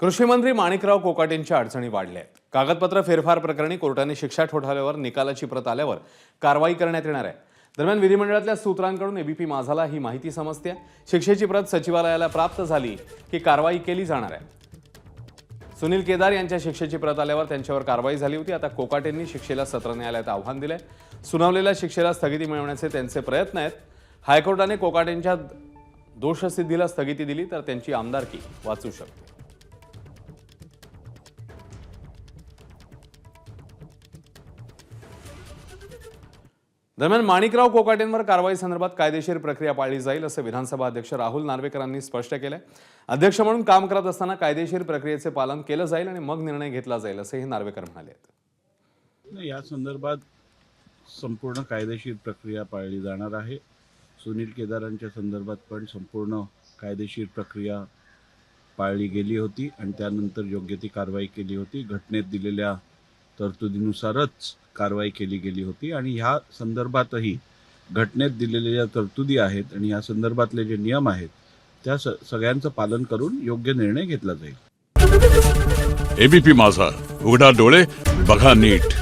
कृषी मंत्री माणिकराव कोकाटेंच्या अडचणी वाढल्या आहेत। कागदपत्र फेरफार प्रकरणी कोर्टाने शिक्षा ठोठावल्यावर निकालाची प्रत आल्यावर कारवाई करण्यात येणार आहे। दरम्यान विधिमंडळातल्या सूत्रांकडून एबीपी माझाला ही माहिती समजते। शिक्षेची प्रत सचिवालयाला प्राप्त झाली की कारवाई केली जाणार आहे। सुनील केदार यांच्या शिक्षेची प्रत आल्यावर त्यांच्यावर कारवाई झाली होती। आता कोकाटेंनी शिक्षेला सत्र न्यायालयात आव्हान दिले। सुनावलेल्या शिक्षेला स्थगिती मिळवण्याचे त्यांचे प्रयत्न आहेत। हायकोर्टाने कोकाटेंच्या दोषसिद्धीला स्थगिती दिली तर त्यांची आमदारकी वाचू शकते। दरम्यान माणिकराव कोकाटेंवर कारवाई संदर्भात कायदेशीर प्रक्रिया पाळली जाईल असं विधानसभा अध्यक्ष राहुल नार्वेकरांनी स्पष्ट केलंय। अध्यक्ष म्हणून काम करत असताना कायदेशीर प्रक्रियेचे पालन केलं जाईल आणि मग निर्णय घेतला जाईल असंही नार्वेकर म्हणाले। या संदर्भात संपूर्ण कायदेशीर प्रक्रिया पाळली जाणार आहे। सुनील केदारांच्या संदर्भात पण संपूर्ण कायदेशीर प्रक्रिया पाळली गेली होती आणि त्यानंतर योग्य ती कारवाई केली होती। घटनेत दिलेल्या तरतुदीनुसारच कारवाई केली गेली होती आणि ह्या संदर्भातही घटनेत दिलेल्या ज्या तरतुदी आहेत आणि या संदर्भातले जे नियम आहेत त्या सगळ्यांचं पालन करून योग्य निर्णय घेतला जाईल। एबीपी माझा, उघडा डोळे बघा नीट।